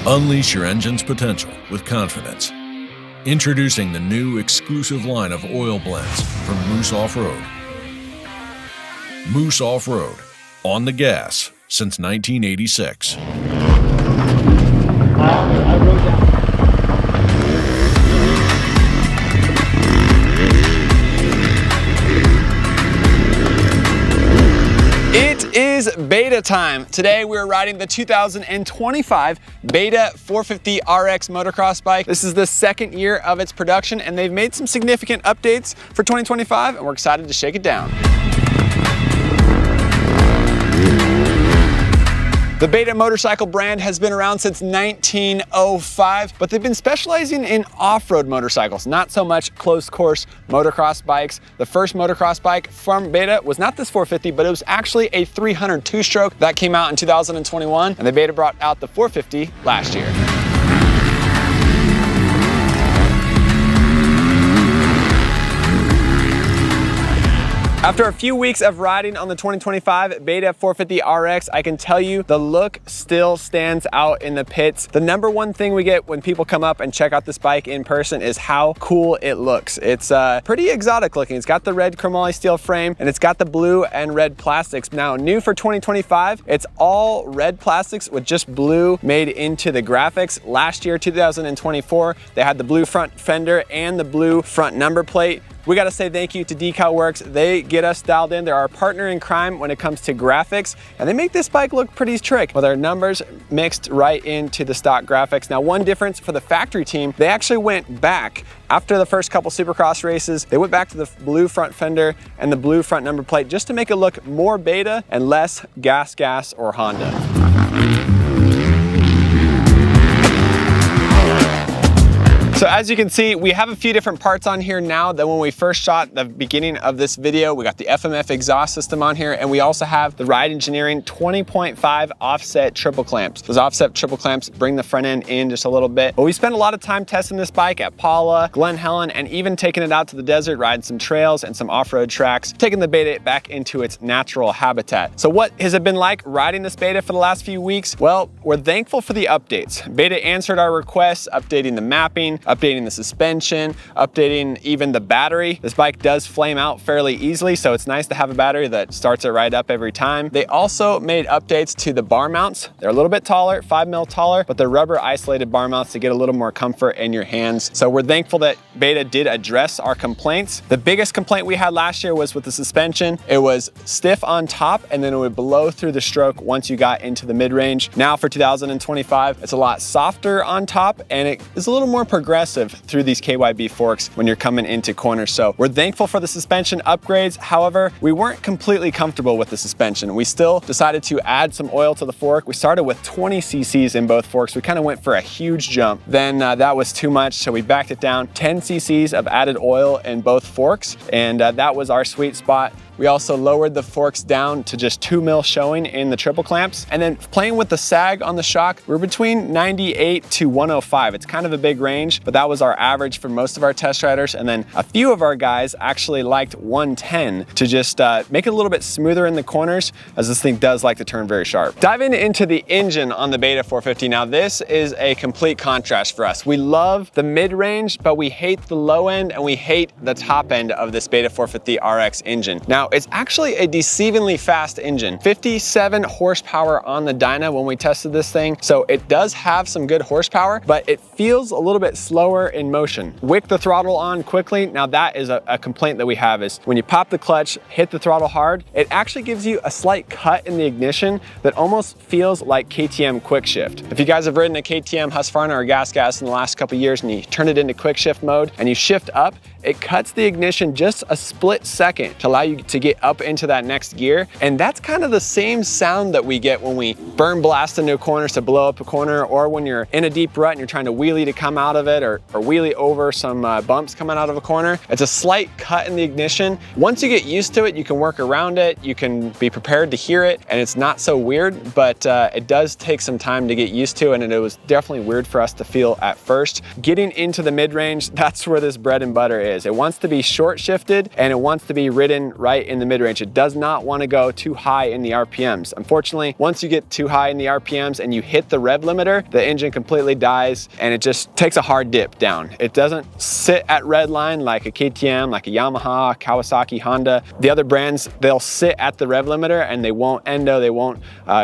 Unleash your engine's potential with confidence. Introducing the new exclusive line of oil blends from Moose Off-Road. Moose Off-Road, on the gas since 1986. I wrote down. It is beta time. Today we're riding the 2025 Beta 450 RX motocross bike. This is the second year of its production and they've made some significant updates for 2025 and we're excited to shake it down. The Beta motorcycle brand has been around since 1905, but they've been specializing in off-road motorcycles, not so much closed course motocross bikes. The first motocross bike from Beta was not this 450, but it was actually a 300 two-stroke that came out in 2021, and the Beta brought out the 450 last year. After a few weeks of riding on the 2025 Beta 450 RX, I can tell you the look still stands out in the pits. The number one thing we get when people come up and check out this bike in person is how cool it looks. It's pretty exotic looking. It's got the red chromoly steel frame and it's got the blue and red plastics. Now, new for 2025, it's all red plastics with just blue made into the graphics. Last year, 2024, they had the blue front fender and the blue front number plate. We gotta say thank you to Decal Works. They get us dialed in. They're our partner in crime when it comes to graphics, and they make this bike look pretty trick with their numbers mixed right into the stock graphics. Now, one difference for the factory team, they actually went back after the first couple Supercross races. They went back to the blue front fender and the blue front number plate just to make it look more Beta and less gas or Honda. So as you can see, we have a few different parts on here now than when we first shot the beginning of this video. We got the FMF exhaust system on here, and we also have the Ride Engineering 20.5 offset triple clamps. Those offset triple clamps bring the front end in just a little bit. But we spent a lot of time testing this bike at Paula, Glen Helen, and even taking it out to the desert, riding some trails and some off-road tracks, taking the Beta back into its natural habitat. So what has it been like riding this Beta for the last few weeks? Well, we're thankful for the updates. Beta answered our requests, updating the mapping, updating the suspension, updating even the battery. This bike does flame out fairly easily, so it's nice to have a battery that starts it right up every time. They also made updates to the bar mounts. They're a little bit taller, 5 mil taller, but they're rubber isolated bar mounts to get a little more comfort in your hands. So we're thankful that Beta did address our complaints. The biggest complaint we had last year was with the suspension. It was stiff on top and then it would blow through the stroke once you got into the mid-range. Now for 2025, it's a lot softer on top and it is a little more progressive through these KYB forks when you're coming into corners. So we're thankful for the suspension upgrades. However, we weren't completely comfortable with the suspension. We still decided to add some oil to the fork. We started with 20 cc's in both forks. We kind of went for a huge jump. Then that was too much, so we backed it down. 10 cc's of added oil in both forks, and that was our sweet spot. We also lowered the forks down to just 2 mil showing in the triple clamps. And then playing with the sag on the shock, we're between 98 to 105. It's kind of a big range, but that was our average for most of our test riders. And then a few of our guys actually liked 110 to just make it a little bit smoother in the corners, as this thing does like to turn very sharp. Diving into the engine on the Beta 450. Now this is a complete contrast for us. We love the mid-range, but we hate the low end and we hate the top end of this Beta 450 RX engine. Now, it's actually a deceivingly fast engine. 57 horsepower on the dyno when we tested this thing. So it does have some good horsepower, but it feels a little bit slower in motion. Wick the throttle on quickly. Now that is a complaint that we have, is when you pop the clutch, hit the throttle hard, it actually gives you a slight cut in the ignition that almost feels like KTM quick shift. If you guys have ridden a KTM Husqvarna or Gas in the last couple years and you turn it into quick shift mode and you shift up, it cuts the ignition just a split second to allow you to get up into that next gear. And that's kind of the same sound that we get when we burn blast into corners to blow up a corner, or when you're in a deep rut and you're trying to wheelie to come out of it, or wheelie over some bumps coming out of a corner. It's a slight cut in the ignition. Once you get used to it, you can work around it, you can be prepared to hear it, and it's not so weird, but it does take some time to get used to, and it was definitely weird for us to feel at first. Getting into the mid-range, that's where this bread and butter is. It wants to be short shifted and it wants to be ridden right in the mid-range. It does not want to go too high in the RPMs. Unfortunately, once you get too high in the RPMs and you hit the rev limiter, the engine completely dies and it just takes a hard dip down. It doesn't sit at red line like a KTM, like a Yamaha, Kawasaki, Honda. The other brands, they'll sit at the rev limiter and they won't endo, they won't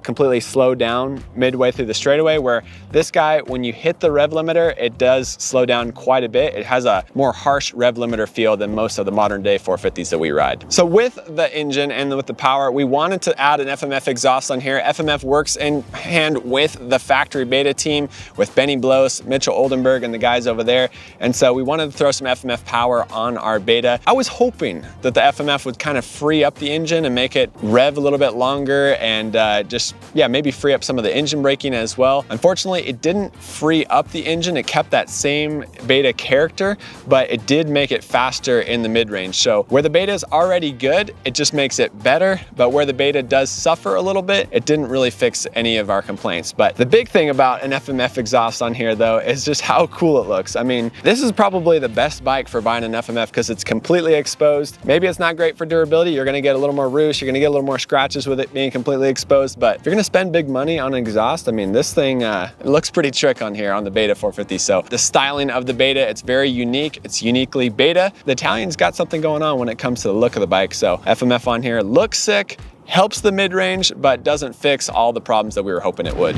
completely slow down midway through the straightaway, where this guy, when you hit the rev limiter, it does slow down quite a bit. It has a more harsh rev limiter feel than most of the modern day 450s that we ride. So with the engine and with the power, we wanted to add an FMF exhaust on here. FMF works in hand with the factory beta team, with Benny Bloss, Mitchell Oldenburg, and the guys over there. And so we wanted to throw some FMF power on our beta. I was hoping that the FMF would kind of free up the engine and make it rev a little bit longer and just, yeah, maybe free up some of the engine braking as well. Unfortunately, it didn't free up the engine. It kept that same beta character, but it did make it faster in the mid-range. So where the beta is already good, it just makes it better. But where the beta does suffer a little bit, it didn't really fix any of our complaints. But the big thing about an FMF exhaust on here though is just how cool it looks. I mean, this is probably the best bike for buying an FMF because it's completely exposed. Maybe it's not great for durability. You're gonna get a little more roost, you're gonna get a little more scratches with it being completely exposed. But if you're gonna spend big money on an exhaust, I mean, this thing, it looks pretty trick on here on the Beta 450. So the styling of the Beta, it's very unique. It's uniquely Beta. The Italian's got something going on when it comes to the look of the bike. So FMF on here looks sick, helps the mid-range, but doesn't fix all the problems that we were hoping it would.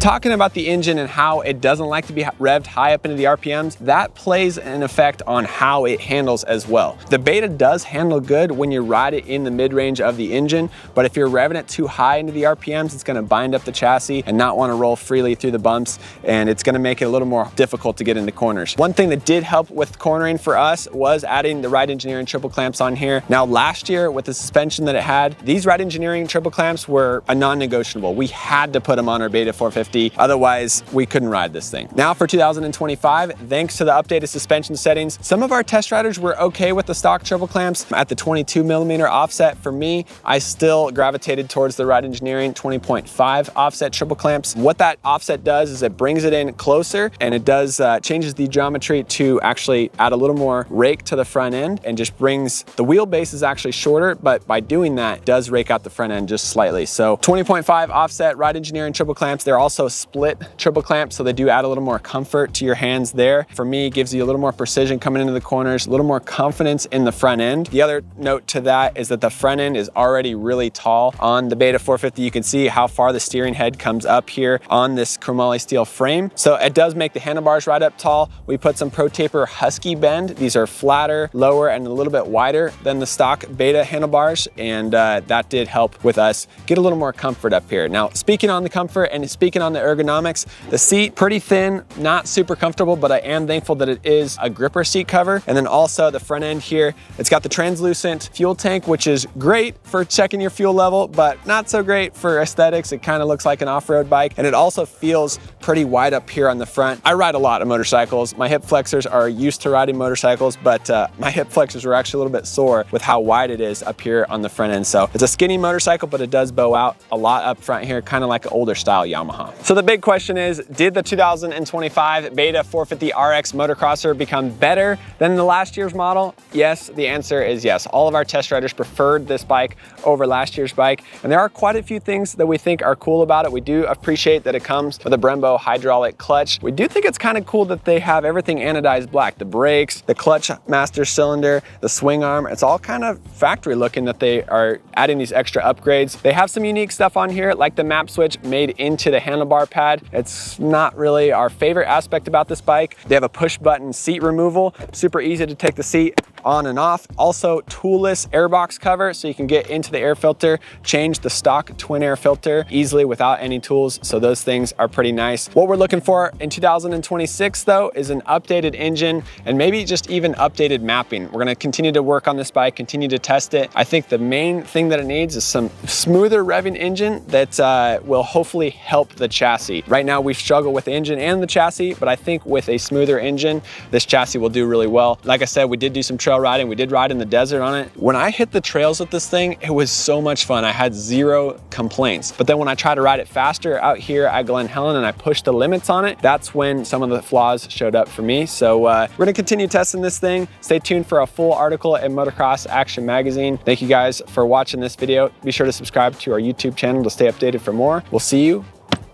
Talking about the engine and how it doesn't like to be revved high up into the RPMs, that plays an effect on how it handles as well. The Beta does handle good when you ride it in the mid-range of the engine, but if you're revving it too high into the RPMs, it's gonna bind up the chassis and not wanna roll freely through the bumps, and it's gonna make it a little more difficult to get into corners. One thing that did help with cornering for us was adding the Ride Engineering triple clamps on here. Now last year with the suspension that it had, these Ride Engineering triple clamps were a non-negotiable. We had to put them on our Beta 450. Otherwise, we couldn't ride this thing. Now for 2025, thanks to the updated suspension settings, some of our test riders were okay with the stock triple clamps at the 22mm offset. For me, I still gravitated towards the Ride Engineering 20.5 offset triple clamps. What that offset does is it brings it in closer, and it does changes the geometry to actually add a little more rake to the front end and just brings the wheelbase is actually shorter, but by doing that, it does rake out the front end just slightly. So 20.5 offset Ride Engineering triple clamps. They're also split triple clamps, so they do add a little more comfort to your hands there. For me, it gives you a little more precision coming into the corners, a little more confidence in the front end. The other note to that is that the front end is already really tall. On the Beta 450, you can see how far the steering head comes up here on this chromoly steel frame. So it does make the handlebars right up tall. We put some Pro Taper Husky bend. These are flatter, lower, and a little bit wider than the stock Beta handlebars, and that did help with us get a little more comfort up here. Now, speaking on the comfort and speaking on the ergonomics, the seat, pretty thin, not super comfortable, but I am thankful that it is a gripper seat cover. And then also the front end here, it's got the translucent fuel tank, which is great for checking your fuel level, but not so great for aesthetics. It kind of looks like an off-road bike, and it also feels pretty wide up here on the front. I ride a lot of motorcycles. My hip flexors are used to riding motorcycles, but my hip flexors were actually a little bit sore with how wide it is up here on the front end. So it's a skinny motorcycle, but it does bow out a lot up front here, kind of like an older style Yamaha. So the big question is, did the 2025 Beta 450 RX motocrosser become better than the last year's model? Yes, the answer is yes. All of our test riders preferred this bike over last year's bike, and there are quite a few things that we think are cool about it. We do appreciate that it comes with a Brembo hydraulic clutch. We do think it's kind of cool that they have everything anodized black. The brakes, the clutch master cylinder, the swing arm, it's all kind of factory looking that they are adding these extra upgrades. They have some unique stuff on here, like the map switch made into the handlebar pad. It's not really our favorite aspect about this bike. They have a push button seat removal, super easy to take the seat on and off. Also toolless airbox cover, so you can get into the air filter, change the stock twin air filter easily without any tools. So those things are pretty nice. What we're looking for in 2026 though is an updated engine and maybe just even updated mapping. We're gonna continue to work on this bike, continue to test it. I think the main thing that it needs is some smoother revving engine that will hopefully help the chassis. Right now we've struggled with the engine and the chassis, but I think with a smoother engine, this chassis will do really well. Like I said, we did do some trouble trail riding. We did ride in the desert on it. When I hit the trails with this thing, it was so much fun. I had 0 complaints. But then when I tried to ride it faster out here at Glen Helen and I pushed the limits on it, that's when some of the flaws showed up for me. So we're gonna continue testing this thing. Stay tuned for a full article in Motocross Action Magazine. Thank you guys for watching this video. Be sure to subscribe to our YouTube channel to stay updated for more. We'll see you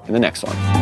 in the next one.